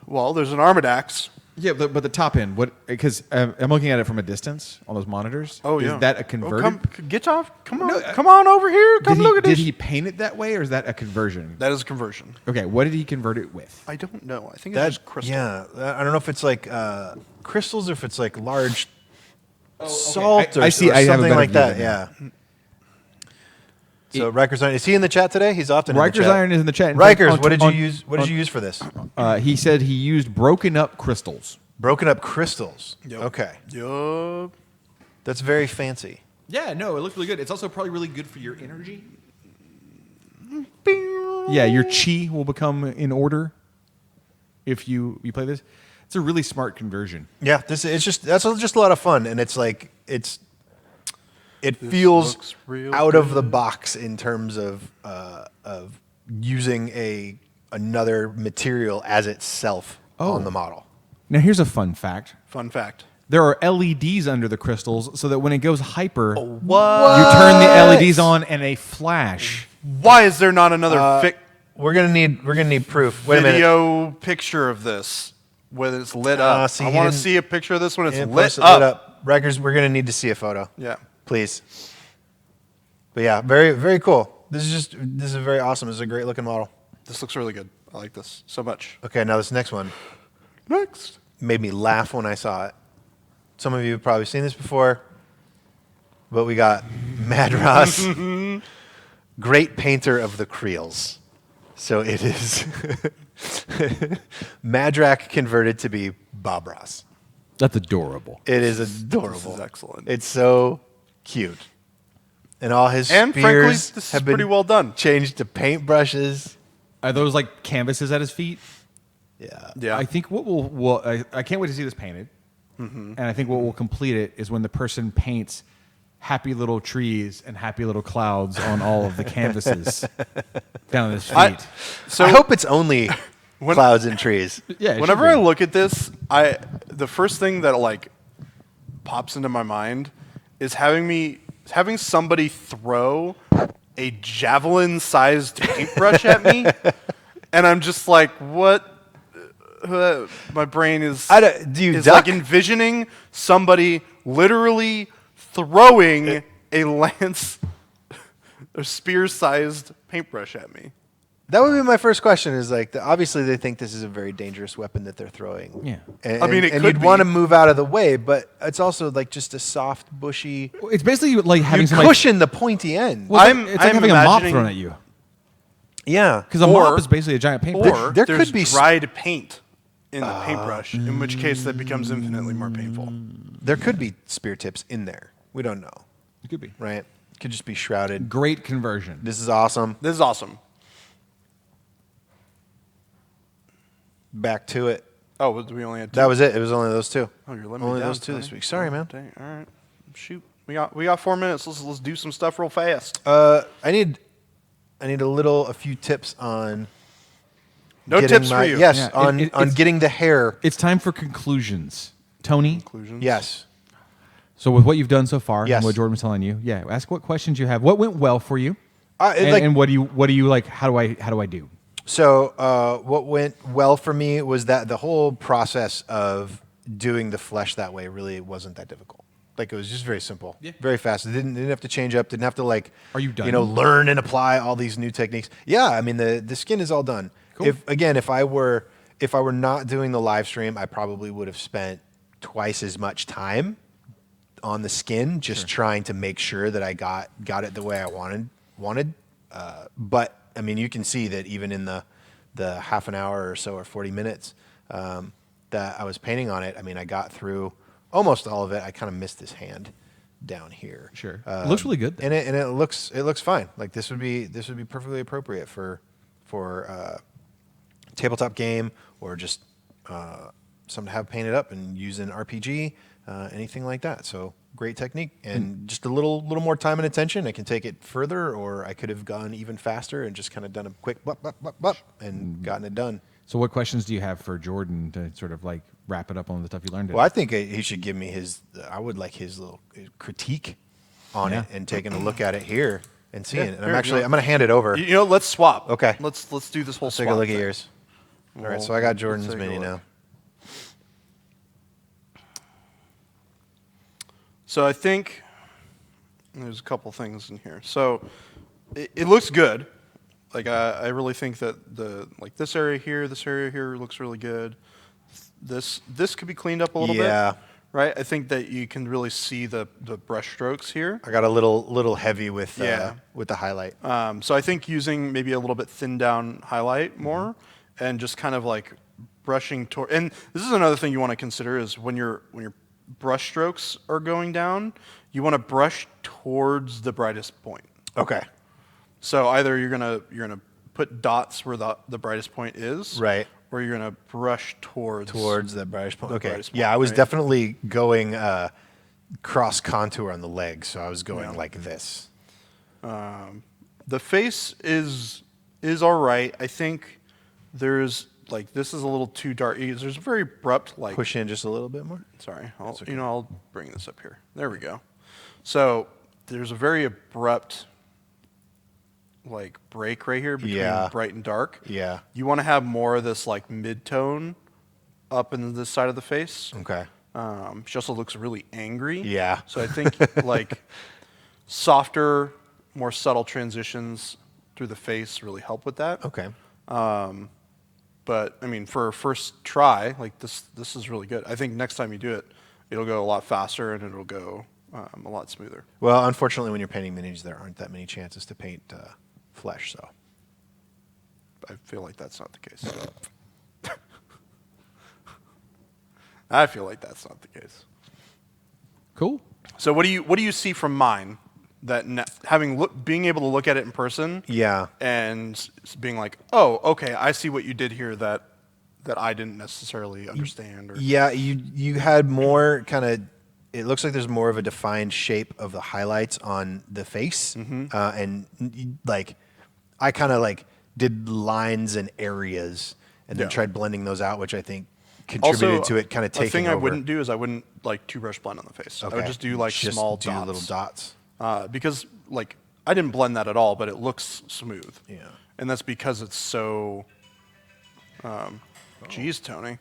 Well, there's an armored axe. Yeah, but the top end, what? Because I'm looking at it from a distance on those monitors. Oh, is yeah. that a converted? Come on over here. Come look at Did this. he paint it that way, or is that a conversion? That is a conversion. Okay, what did he convert it with? I don't know. I think it's just crystal. Yeah, I don't know if it's like crystals or if it's like large okay. salt I or, see. or I have a something better like view that. than Yeah. So Riker's Iron, is he in the chat today? He's often Riker's in the chat. Iron is in the chat. In fact, Rikers, on- what did you on- use? What did you use for this? He said he used broken up crystals. Broken up crystals. Yep. Okay, Yup. that's very fancy. Yeah, no, it looks really good. It's also probably really good for your energy. Yeah, your chi will become in order if you play this. It's a really smart conversion. Yeah, that's just a lot of fun, and it's like it feels looks real out of the good. box in terms of using another material as itself on the model. Now, here's a fun fact. Fun fact. There are LEDs under the crystals so that when it goes hyper, What? you turn the LEDs on and they flash. Why is there not another We're gonna need proof. Wait a minute. video picture of this? when it's lit up. see, I he want to didn't- see a picture of this when it's And lit post it up. Records, we're gonna need to see a photo. Yeah. Please. But yeah, very, very cool. This is very awesome. This is a great looking model. This looks really good. I like this so much. Okay, now this next one Next. made me laugh when I saw it. Some of you have probably seen this before, but we got Mad Ross, great painter of the creels. So it is Madrak converted to be Bob Ross. That's adorable. It is adorable. This is excellent. It's so cute. And all his And frankly, spears this is have been pretty well done. changed to paintbrushes. Are those like canvases at his feet? Yeah. Yeah. I think what will I can't wait to see this painted. And I think what will complete it is when the person paints happy little trees and happy little clouds on all of the canvases down at his feet. So I hope it's only clouds and trees. Yeah. it whenever should I be. look at this, the first thing that like pops into my mind is having somebody throw a javelin-sized paintbrush at me, and I'm just like, what? My brain is Do you is duck? like envisioning somebody literally throwing a lance or spear-sized paintbrush at me. That would be my first question. Is like, obviously they think this is a very dangerous weapon that they're throwing. Yeah. And, I mean, it and could you'd want to be. move out of the way, but it's also like just a soft, bushy. It's basically like having You somebody. cushion the pointy end. Well, I'm- it's like I'm having a mop imagining- thrown at you yeah. because a Or- mop is basically a giant paintbrush. Or There there's could be dried paint in the paintbrush, in which case that becomes infinitely more painful. There could be spear tips in there. We don't know, It could be right? Could just be shrouded. great conversion. This is awesome. This is awesome. Back to it. Oh, we only had two? That was it. It was only those two. Oh, you're letting Only me down, those two this Tony. week. Sorry, man. Dang, all right. Shoot. We got 4 minutes. Let's do some stuff real fast. I need a few tips on. No getting tips for my- you. Yes, Yeah, on it's- getting the hair. It's time for conclusions, Tony. Conclusions. Yes. So with what you've done so far, Yes. and what Jordan was telling you, yeah, ask what questions you have. What went well for you, It's and, like- and what do you like? How do I do? So what went well for me was that the whole process of doing the flesh that way really wasn't that difficult. Like it was just very simple, very fast. It didn't have to change up. Didn't have to like. Are you done? Learn and apply all these new techniques. Yeah, I mean the skin is all done. Cool. If I were not doing the live stream, I probably would have spent twice as much time on the skin, just trying to make sure that I got it the way I wanted. But I mean, you can see that even in the half an hour or so or 40 minutes that I was painting on it, I mean, I got through almost all of it. I kind of missed this hand down here. Sure. It looks really good, though. and it looks fine. Like this would be perfectly appropriate for tabletop game or just something to have painted up and use in RPG, anything like that. So great technique and just a little more time and attention. I can take it further, or I could have gone even faster and just kind of done a quick bup, bup, bup, bup, and gotten it done. So what questions do you have for Jordan to sort of like wrap it up on the stuff you learned? Well, I think he should give me I would like his little critique on Yeah. it and taking a look at it here and seeing it. And here, I'm going to hand it over. Let's swap. Okay. Let's do this whole Let's swap. take a look at thing. yours. All right, Well, so I got let's Jordan's take a mini look. now. So I think there's a couple things in here. So it looks good. Like I really think that this area here looks really good. This could be cleaned up a little Yeah. bit, right? I think that you can really see the brush strokes here. I got a little heavy with Yeah. with the highlight. So I think using maybe a little bit thinned down highlight more, and just kind of like brushing toward. And this is another thing you want to consider is when your brush strokes are going down, you want to brush towards the brightest point. Okay. So either you're gonna put dots where the brightest point is, Right. or you're gonna brush towards Towards the brightest point. the Okay. brightest Yeah, point, I was right? definitely going cross contour on the leg, so I was going like this. The face is all right. I think there's like this is a little too dark. There's a very abrupt like. Push in just a little bit more. Sorry, I'll bring this up here. There we go. So there's a very abrupt like break right here between Yeah. bright and dark. Yeah. You want to have more of this like mid-tone up in this side of the face. Okay. She also looks really angry. Yeah. So I think like softer, more subtle transitions through the face really help with that. Okay. But I mean, for a first try, like this is really good. I think next time you do it, it'll go a lot faster and it'll go a lot smoother. Well, unfortunately, when you're painting minis, there aren't that many chances to paint flesh. So I feel like that's not the case. I feel like that's not the case. Cool. So what do you see from mine that being able to look at it in person? yeah. And being like, oh, okay, I see what you did here that I didn't necessarily understand. Or Yeah, you had more kind of. It looks like there's more of a defined shape of the highlights on the face, like I kind of like did lines and areas, and then Yeah. tried blending those out, which I think contributed to it kind of taking a thing over. I wouldn't do is I wouldn't like two brush blend on the face. I would just do like Just small do dots. little dots. Because like I didn't blend that at all, but it looks smooth. Yeah. And that's because it's so. Geez, Tony,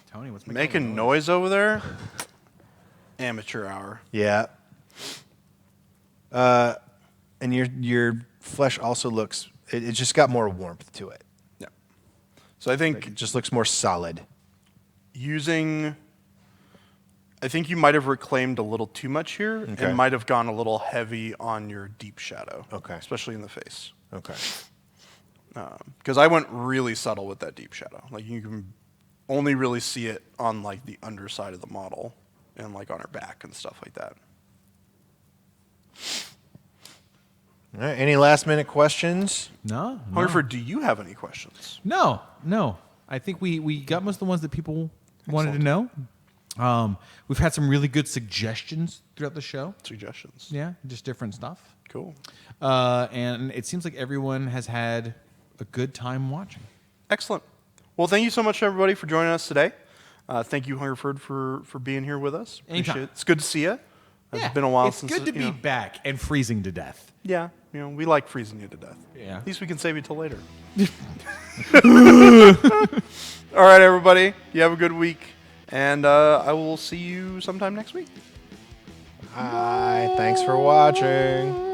Tony, what's making noise over there. Amateur hour. Yeah. And your flesh also looks. It just got more warmth to it. Yeah. So I think It just looks more solid. I think you might have reclaimed a little too much here Okay. and might have gone a little heavy on your deep shadow. Okay. Especially in the face. Okay. Because I went really subtle with that deep shadow. Like you can only really see it on like the underside of the model and like on her back and stuff like that. All right. Any last minute questions? No. Hungerford, do you have any questions? No. I think we got most of the ones that people wanted to know. We've had some really good suggestions throughout the show. Suggestions? Yeah, just different stuff. Cool. And it seems like everyone has had a good time watching. Excellent. Well, thank you so much, everybody, for joining us today. Thank you, Hungerford, for being here with us. Anytime. Appreciate it. It's good to see you. It's been a while it's since good to be you know. back and freezing to death. Yeah, we like freezing you to death. Yeah. At least we can save you till later. All right, everybody. You have a good week, and I will see you sometime next week. Hi. Thanks for watching.